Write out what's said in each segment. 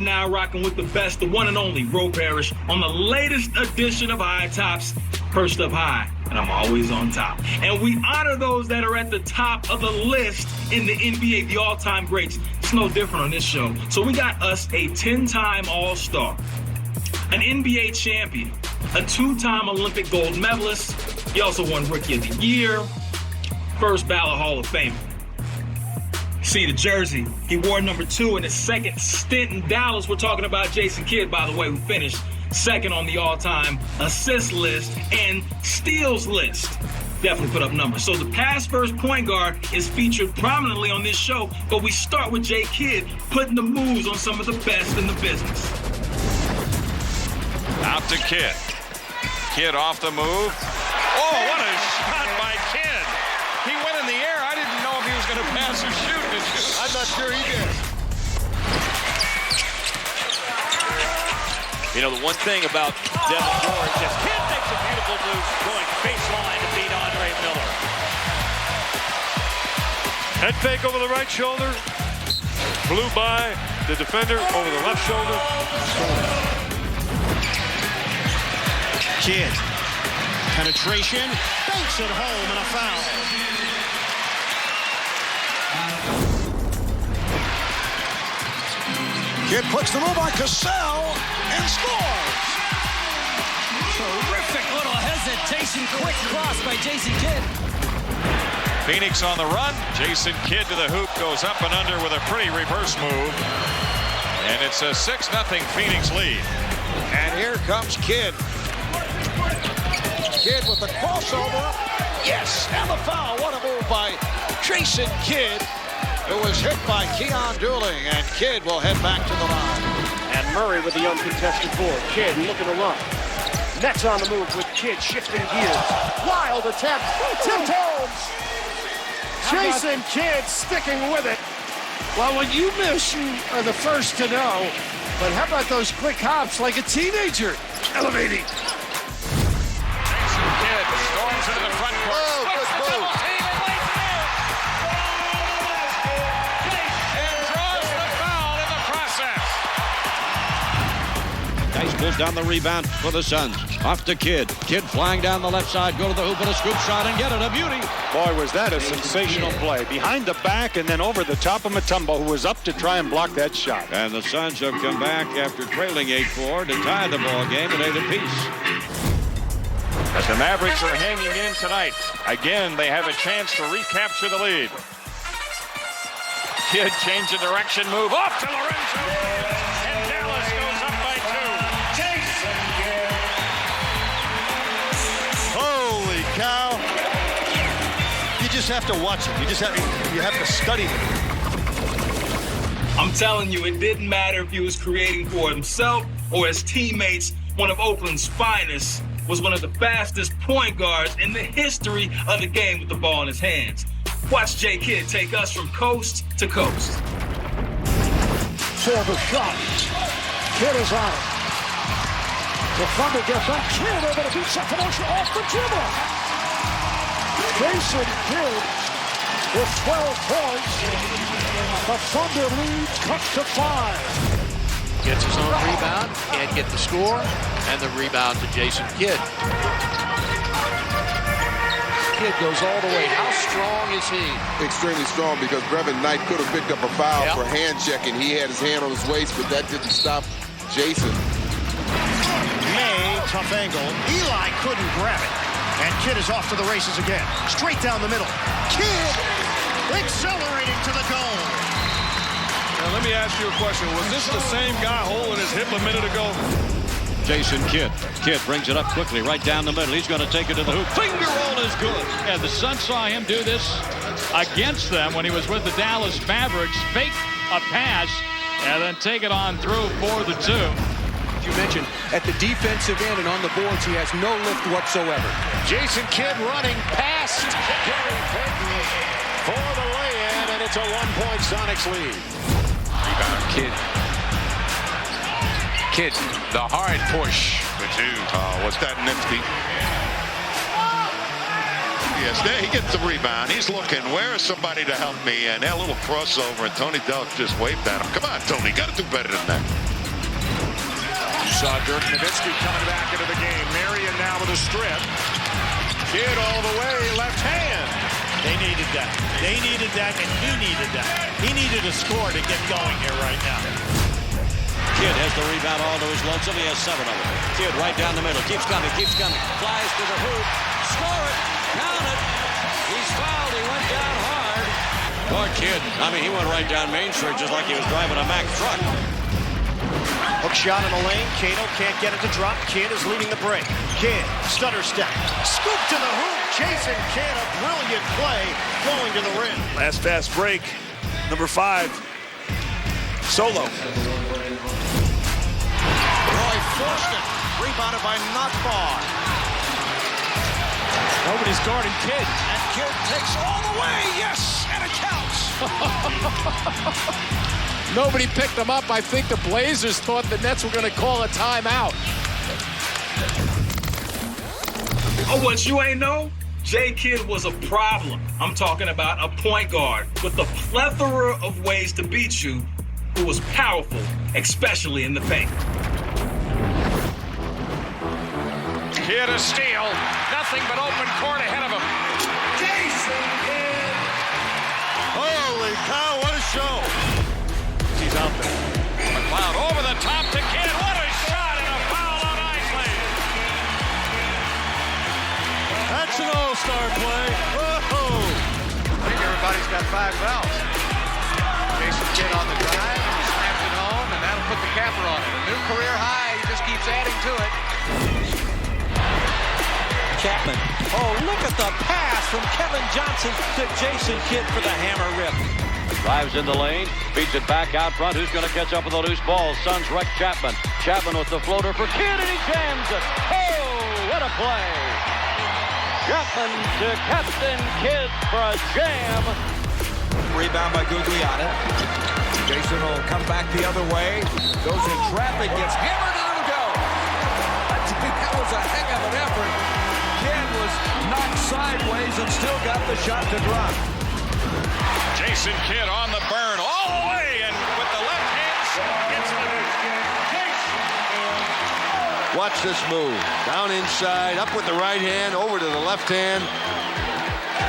now rocking with the best, the one and only Ro Parrish on the latest edition of High Tops. First up high, and I'm always on top. And we honor those that are at the top of the list in the NBA, the all-time greats. It's no different on this show. So we got us a 10-time All-Star, an NBA champion, a 2-time Olympic gold medalist. He also won Rookie of the Year, first ballot Hall of Famer. See the jersey. He wore number 2 in his second stint in Dallas. We're talking about Jason Kidd, by the way, who finished second on the all-time assist list and steals list. Definitely put up numbers. So the pass-first point guard is featured prominently on this show, but we start with Jay Kidd putting the moves on some of the best in the business. Out to Kidd. Kidd off the move. Oh, what a shot by Kidd. He went in the air. I didn't know if he was going to pass or shoot. I'm not sure he did. You know, the one thing about Devin George is Kidd makes a beautiful move going baseline to beat Andre Miller. Head fake over the right shoulder. Blew by the defender over the left shoulder. Kidd. Penetration. Banks it home and a foul. Kidd puts the move on Cassell and scores. Terrific little hesitation, quick cross by Jason Kidd. Phoenix on the run. Jason Kidd to the hoop, goes up and under with a pretty reverse move. And it's a 6-0 Phoenix lead. And here comes Kidd. Kidd with the crossover. Yes, and the foul. What a move by Jason Kidd, who was hit by Keon Dooling, and Kidd will head back to the line. And Murray with the uncontested board. Kidd looking to run. Nets on the move with Kidd shifting gears. Wild attempt. Tipped home. Jason Kidd sticking with it. Well, when you miss, you are the first to know. But how about those quick hops like a teenager? Elevating. Jason Kidd storms into the front court. Oh, good Splits the move. double team and lays it in. And draws the foul in the process. Dice pulls down the rebound for the Suns. Off to Kidd. Kidd flying down the left side. Go to the hoop with a scoop shot and get it. A beauty. Boy, was that a sensational play. Behind the back and then over the top of Mutombo, who was up to try and block that shot. And the Suns have come back after trailing 8-4 to tie the ball game at 8 apiece. As the Mavericks are hanging in tonight, again, they have a chance to recapture the lead. Kidd change of direction, move up to Lorenzo, and Dallas goes up by 2. Holy cow. You just have to watch it. You have to study it. I'm telling you, it didn't matter if he was creating for himself or his teammates. One of Oakland's finest, was one of the fastest point guards in the history of the game with the ball in his hands. Watch Jay Kidd take us from coast to coast. For the shot. Kidd is on it. The Thunder get back. Kidd over to beat Sakamosha off the dribble. Jason Kidd with 12 points. The Thunder lead cuts to 5. Gets his own rebound, can't get the score, and the rebound to Jason Kidd. Kidd goes all the way. How strong is he? Extremely strong, because Brevin Knight could have picked up a foul for hand checking. He had his hand on his waist, but that didn't stop Jason. May, tough angle. Eli couldn't grab it. And Kidd is off to the races again. Straight down the middle. Kidd accelerating to the goal. Now, let me ask you a question. Was this the same guy holding his hip a minute ago? Jason Kidd. Kidd brings it up quickly right down the middle. He's going to take it to the hoop. Finger roll is good. And the Suns saw him do this against them when he was with the Dallas Mavericks. Fake a pass and then take it on through for the 2. You mentioned at the defensive end and on the boards, he has no lift whatsoever. Jason Kidd running past Gary Payton for the lay-in, and it's a 1-point Sonics lead. Rebound, Kidd, the hard push for 2. Oh, was that nifty? Yes, there he gets the rebound. He's looking, where is somebody to help me? And that little crossover, and Tony Delk just waved at him. Come on, Tony, got to do better than that. You saw Dirk Nowitzki coming back into the game. Marion now with a strip. Kidd all the way, left hand. They needed that. They needed that, and he needed that. He needed a score to get going here right now. Kidd has the rebound all to his lonesome. He has 7 of them. Kidd right down the middle. Keeps coming. Flies to the hoop. Score it. Count it. He's fouled. He went down hard. Poor Kidd. I mean, he went right down Main Street just like he was driving a Mack truck. Hook shot in the lane. Cato can't get it to drop. Kidd is leading the break. Kidd, stutter step. Scoop to the hoop. Jason Kidd, a brilliant play going to the rim. Last fast break. Number 5. Solo. Roy forced it. Rebounded by Nothbaugh. Nobody's guarding Kidd. And Kidd takes all the way. Yes, and it counts. Nobody picked him up. I think the Blazers thought the Nets were going to call a timeout. Oh, what you ain't know? Jay Kidd was a problem. I'm talking about a point guard with a plethora of ways to beat you, who was powerful, especially in the paint. Kidd a steal. Nothing but open court ahead of him. Jason Kidd! Holy cow, what a show! He's out there. McLeod over the top to Kidd. What a shot and a foul on Isley. That's an all-star play. Whoa! I think everybody's got 5 fouls. Jason Kidd on the drive, and he snaps it home, and that'll put the capper on it. A new career high. He just keeps adding to it. Chapman. Oh, look at the pass from Kevin Johnson to Jason Kidd for the hammer rip. Drives in the lane, feeds it back out front. Who's going to catch up with the loose ball? Suns wreck Chapman. Chapman with the floater for Kidd, and he jams it. Oh, what a play. Chapman to Captain Kidd for a jam. Rebound by Gugliotta. Jason will come back the other way. Goes in traffic, gets hammered, and it'll go. That was a heck of an effort. Kidd was knocked sideways and still got the shot to drop. Jason Kidd on the burn all the way, and with the left hand gets the Watch this move. Down inside, up with the right hand, over to the left hand,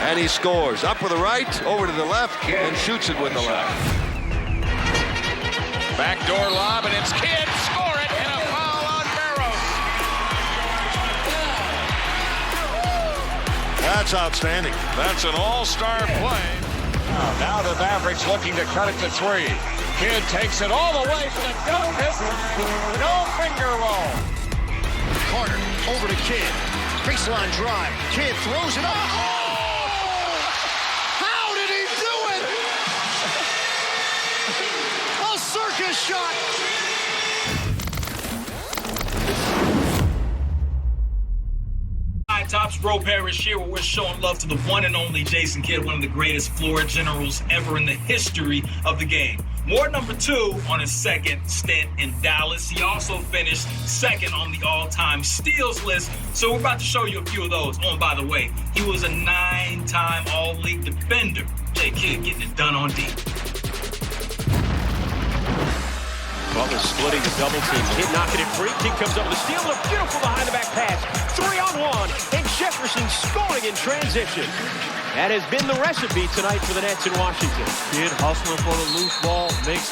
and he scores. Up with the right, over to the left, and shoots it with the left. backdoor lob, and it's Kidd. Score it, and a foul on Barrows. That's outstanding. That's an all-star play. Now the Mavericks looking to cut it to 3. Kidd takes it all the way for the dunk. No finger roll. Carter over to Kidd. Baseline drive. Kidd throws it up. Oh! How did he do it? A circus shot. Tops Bro Parrish here, where we're showing love to the one and only Jason Kidd, one of the greatest floor generals ever in the history of the game. Ward number 2 on his second stint in Dallas. He also finished second on the all-time steals list. So we're about to show you a few of those. Oh, and by the way, he was a 9-time All-League defender. Jay Kidd getting it done on D. Butler splitting the double team. Kidd knocking it free. Kidd comes up with a steal and a beautiful behind-the-back pass. 3-on-1, and Jefferson scoring in transition. That has been the recipe tonight for the Nets in Washington. Kidd hustling for the loose ball, makes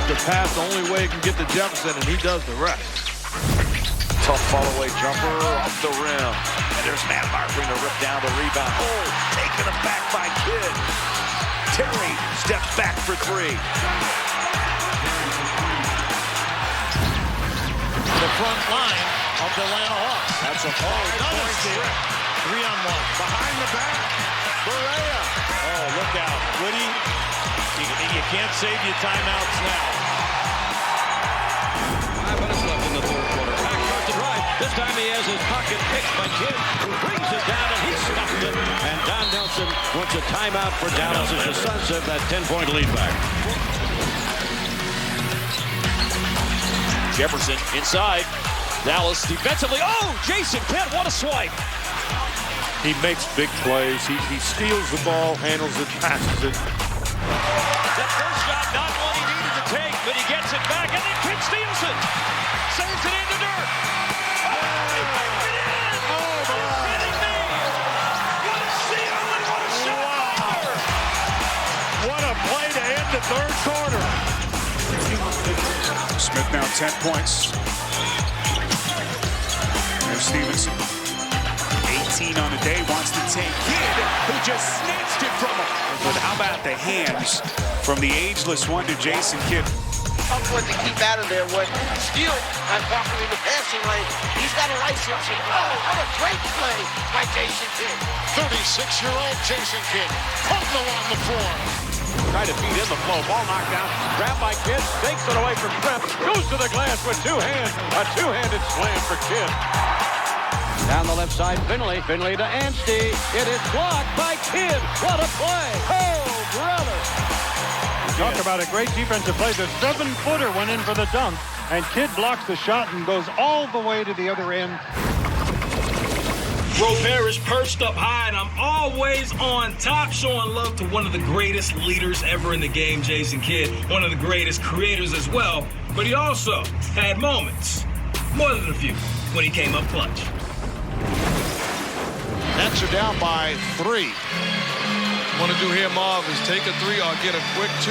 the pass the only way he can get to Jefferson, and he does the rest. Tough follow-away jumper off the rim. And there's Matt Marbury to rip down the rebound. Oh, taken it back by Kidd. Terry steps back for 3. The front line of the Atlanta Hawks. That's a ball. Another steal. 3-on-1. Behind the back. Barea. Oh, look out. Woody, you can't save your timeouts now. 5 minutes left in the third quarter. Back starts to drive. This time he has his pocket picked by Kidd, who brings it down, and he stuffed it. And Don Nelson wants a timeout for Dallas as the Suns have that 10-point lead back. Jefferson inside. Dallas defensively. Oh, Jason Kidd, what a swipe. He makes big plays. He steals the ball, handles it, passes it. That first shot, not what he needed to take, but he gets it back, and then Kidd steals it. Sends it into corner. Smith now 10 points. There's Stevenson. 18 on the day, wants to take Kidd, who just snatched it from him. But how about the hands from the ageless wonder, Jason Kidd? Tough one to keep out of there. When Steele and Walker in the passing lane, he's got a license. Oh, what a great play by Jason Kidd. 36-year-old Jason Kidd, Pugno on the floor. Trying to feed in the flow. Ball knocked down. Grabbed by Kidd. Takes it away from Prep. Goes to the glass with two hands. A two-handed slam for Kidd. Down the left side, Finley. Finley to Anstey. It is blocked by Kidd. What a play. Oh, brother. Talk about a great defensive play. The 7-footer went in for the dunk, and Kidd blocks the shot and goes all the way to the other end. Ro Parrish perched up high, and I'm always on top, showing love to one of the greatest leaders ever in the game, Jason Kidd, one of the greatest creators as well. But he also had moments, more than a few, when he came up clutch. Nets are down by 3. Want to do here, Marv, is take a 3 or get a quick 2.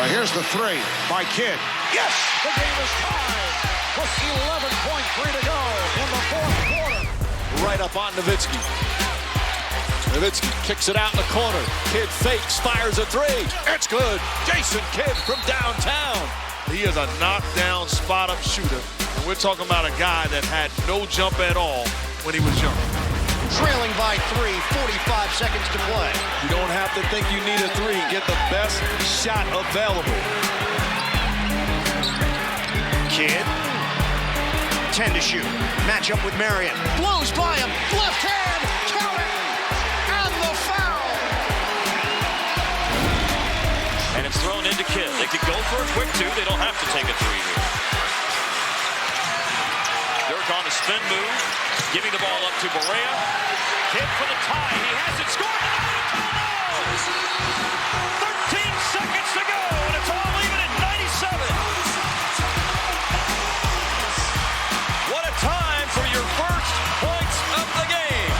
Here's the 3 by Kidd. Yes, the game is tied with 11.3 to go in the fourth quarter. Right up on Nowitzki. Nowitzki kicks it out in the corner. Kidd fakes, fires a 3. It's good. Jason Kidd from downtown. He is a knockdown, spot-up shooter. And we're talking about a guy that had no jump at all when he was young. Trailing by 3, 45 seconds to play. You don't have to think you need a 3. Get the best shot available. Kidd, 10 to shoot. Match up with Marion. Blows by him. Left hand. Count it. And the foul. And it's thrown into Kidd. They could go for a quick 2. They don't have to take a 3 here. Dirk on the spin move. Giving the ball up to Barea. Kidd for the tie. He has it scored. 13 seconds to go, and it's all even at 97. What a time for your first points of the game.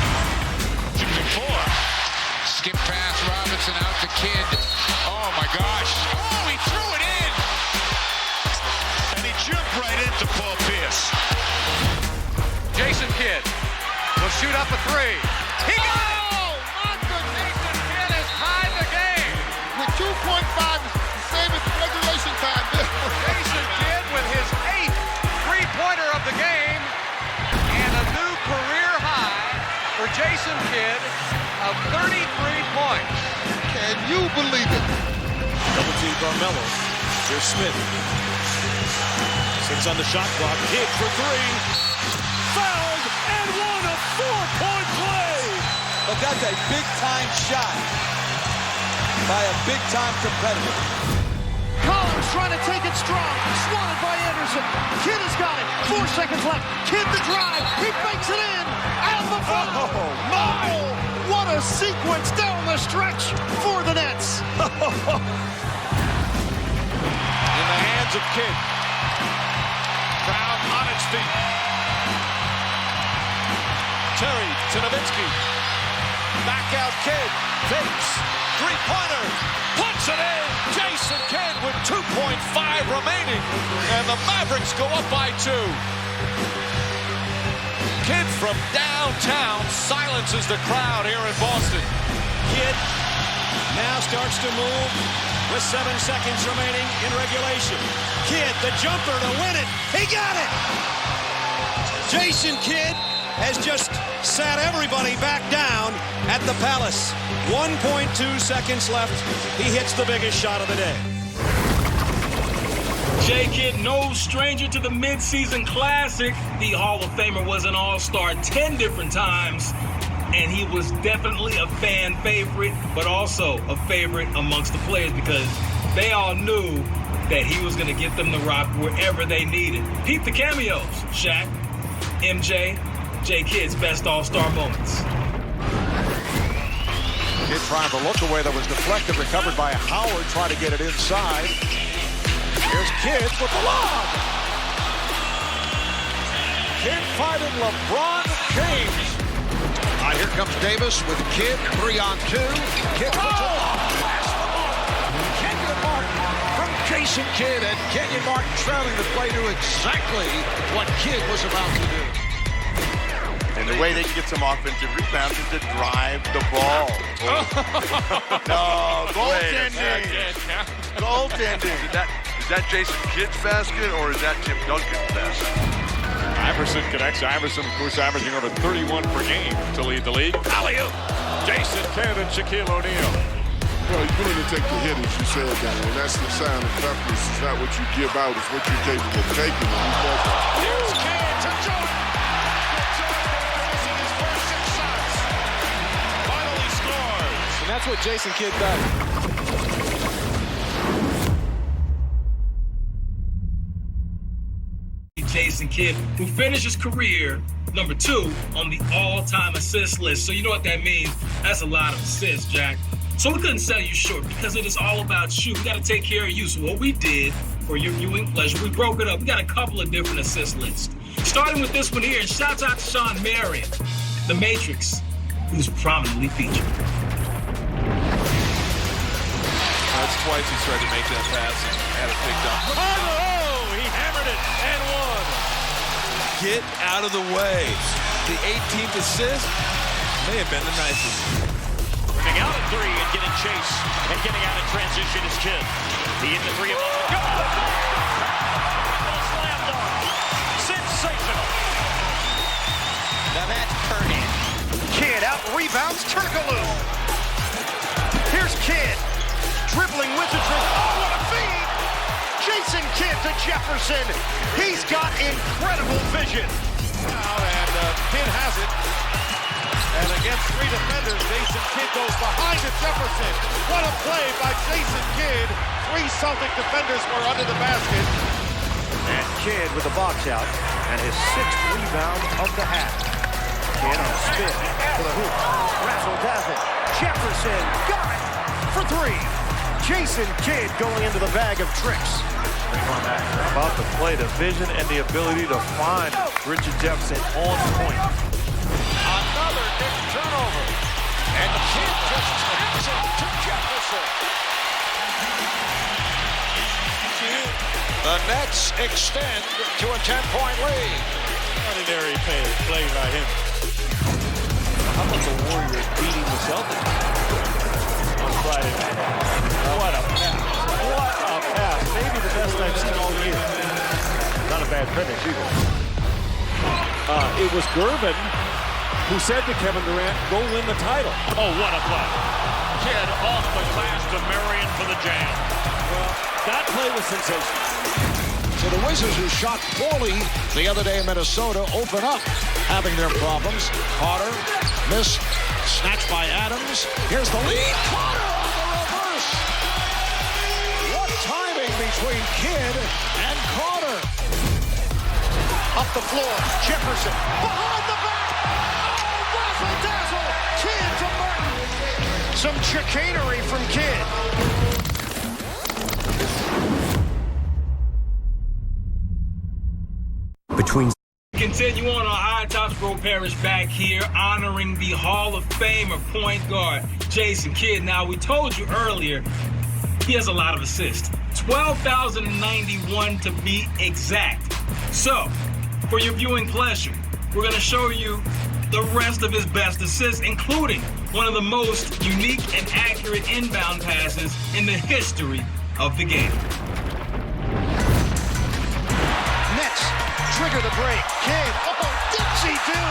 Shooting 4. Skip pass, Robinson out to Kidd. Oh my gosh. Oh, he threw it in. And he jumped right into Paul Pierce. Jason Kidd will shoot up a 3. He got it! Jason Kidd has tied the game. With 2.5, same as regulation time. Jason Kidd with his 8th three-pointer of the game and a new career high for Jason Kidd of 33 points. Can you believe it? Double team Carmelo. Here's Smith. 6 on the shot clock. Kidd for 3. Fouled and won a 4-point play. But that's a big-time shot by a big-time competitor. Collins trying to take it strong. Swatted by Anderson. Kidd has got it. 4 seconds left. Kidd the drive. He makes it in. And the foul. Oh, my. Oh, what a sequence down the stretch for the Nets. In the hands of Kidd. Crowd on its feet. Terry to Nowitzki. Back out Kidd. Fakes. Three-pointer. Puts it in. Jason Kidd with 2.5 remaining. And the Mavericks go up by 2. Kidd from downtown silences the crowd here in Boston. Kidd now starts to move with 7 seconds remaining in regulation. Kidd, the jumper to win it. He got it! Jason Kidd has just sat everybody back down at the Palace. 1.2 seconds left. He hits the biggest shot of the day. J. Kidd, no stranger to the midseason classic. The Hall of Famer was an all-star 10 different times, and he was definitely a fan favorite, but also a favorite amongst the players because they all knew that he was going to get them the rock wherever they needed. Peep the cameos. Shaq, MJ, J. Kidd's best all-star moments. Kidd trying to look away. That was deflected, recovered by Howard, trying to get it inside. Here's Kidd with the lob. Kidd fighting LeBron James. Here comes Davis with Kidd, 3-on-2. Kidd puts a long pass. Jason Kidd and Kenyon Martin trailing the play to exactly what Kidd was about to do. And the way they can get some offensive rebounds is to drive the ball. No, goaltending. Goaltending. Is that Jason Kidd's basket or is that Tim Duncan's basket? Iverson connects. Iverson, of course, averaging over 31 per game to lead the league. Alley-oop. Jason Kidd and Shaquille O'Neal. Well, you're willing to take the hit, as you said, Danny, and that's the sign of toughness. It's not what you give out, it's what you're capable of taking. Here's Kidd to Jordan. His first 6 shots. Finally scores. And that's what Jason Kidd does. Jason Kidd, who finished his career number 2 on the all-time assist list. So you know what that means. That's a lot of assists, Jack. So we couldn't sell you short because it is all about you. We got to take care of you. So what we did for your viewing pleasure, we broke it up. We got a couple of different assist lists. Starting with this one here, and shouts out to Shawn Marion, the Matrix, who's prominently featured. That's twice he tried to make that pass and had it picked up. Oh, he hammered it and won. Get out of the way. The 18th assist may have been the nicest. Moving out at 3 and getting chase and getting out of transition is Kidd. He hit the 3 of them. Slam dunk. Sensational. Now that's Kernan. Kidd out rebounds Turkoglu. Here's Kidd. Dribbling with the dribble. Oh, what a feed! Jason Kidd to Jefferson. He's got incredible vision. And Kidd has it. And against 3 defenders, Jason Kidd goes behind to Jefferson. What a play by Jason Kidd. 3 Celtic defenders were under the basket. And Kidd with the box out and his 6th rebound of the half. Kidd on a spin to the hoop. Razzle-dazzle. Jefferson got it for 3. Jason Kidd going into the bag of tricks. About to play the vision and the ability to find Richard Jefferson on point. Another Knicks turnover. And Kidd just taps it to Jefferson. The Nets extend to a 10-point lead. Ordinary play by him. How about the Warriors beating the Celtics on Friday night? What a pass. What a pass. Maybe the best I've seen all year. Not a bad finish either. It was Gervin who said to Kevin Durant, go win the title. Oh, what a play. Kidd off the glass to Marion for the jam. Well, that play was sensational. So the Wizards, who shot poorly the other day in Minnesota, open up, having their problems. Carter missed, snatched by Adams. Here's the lead. Carter on the reverse. What timing between Kidd and Carter. Up the floor, Jefferson behind the back. Oh, razzle-dazzle. Kidd to Martin. Some chicanery from Kidd. Continue on our High Tops. Bro Parrish back here honoring the Hall of Famer point guard Jason Kidd. Now, we told you earlier he has a lot of assists, 12,091 to be exact. So, for your viewing pleasure, we're going to show you the rest of his best assists, including one of the most unique and accurate inbound passes in the history of the game. Nets trigger the break. Kidd, oh, dipsy do.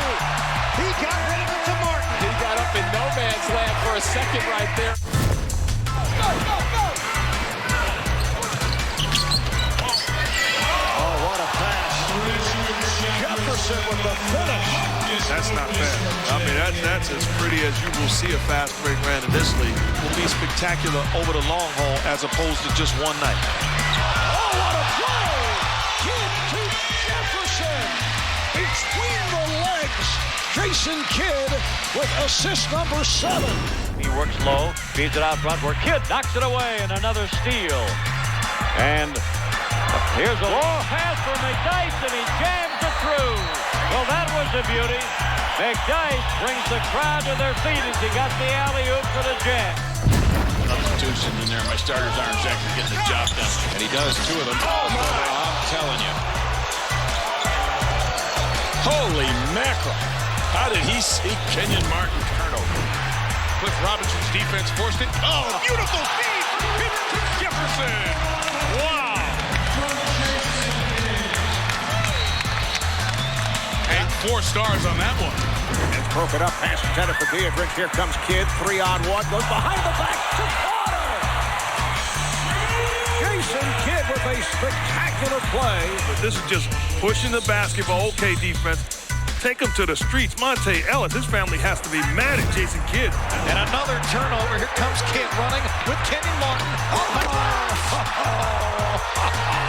He got rid of it to Martin. He got up in no man's land for a second right there. Go, go, go. Oh, what a pass. Jefferson with the finish. That's not bad. I mean, that's as pretty as you will see a fast break ran in this league. Will be spectacular over the long haul as opposed to just one night. Oh, what a play! Kidd to Jefferson. Between the legs, Jason Kidd with assist number 7. He works low, feeds it out front where Kidd knocks it away and another steal. And here's a long pass for McDyess and he jams it through. Well, that was a beauty. McDyess brings the crowd to their feet as he got the alley-oop for the jam. substitutions in there. My starters aren't exactly getting the job done. And he does 2 of them. Oh, I'm telling you. Holy mackerel. How did he see Kenyon Martin turnover? Cliff Robinson's defense forced it. Oh, beautiful feed to Jefferson. Wow. And 4 stars on that one. It's broken up, pass intended for Diedrich. Here comes Kidd, 3-on-1, goes behind the back to Porter. Jason Kidd with a spectacular play. But this is just pushing the basketball. Okay, defense. Take him to the streets. Monte Ellis, his family has to be mad at Jason Kidd. And another turnover. Here comes Kidd running with Kenyon Martin.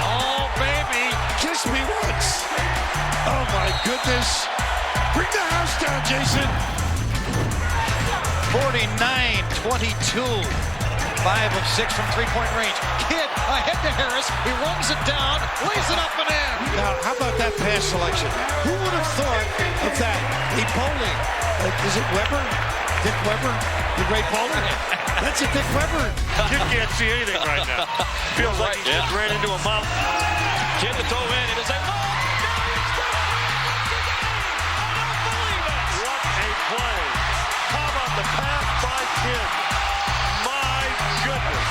Oh, baby. Kiss me once. Oh, my goodness. Bring the house down, Jason. 49-22. 5 of 6 from three-point range. Kidd ahead to Harris. He runs it down, lays it up and in. Now, how about that pass selection? Who would have thought of that? A bowling. Is it Weber? Dick Weber? The great bowler? That's a Dick Weber. You can't see anything right now. Feels like he just ran into a mountain. Kidd to throw in. It is a ball. What a play. How about the pass by Kidd? My goodness.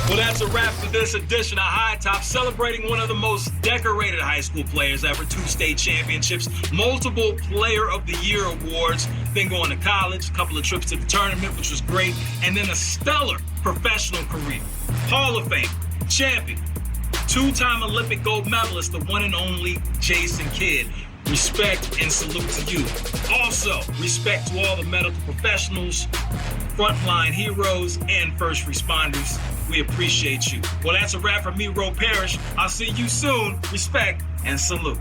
Well, that's a wrap for this edition of High Top, celebrating one of the most decorated high school players ever, 2 state championships, multiple Player of the Year awards, then going to college, a couple of trips to the tournament, which was great, and then a stellar professional career. Hall of Fame, champion, 2-time Olympic gold medalist, the one and only Jason Kidd. Respect and salute to you. Also, respect to all the medical professionals, frontline heroes, and first responders. We appreciate you. Well, that's a wrap from me, Ro Parrish. I'll see you soon. Respect and salute.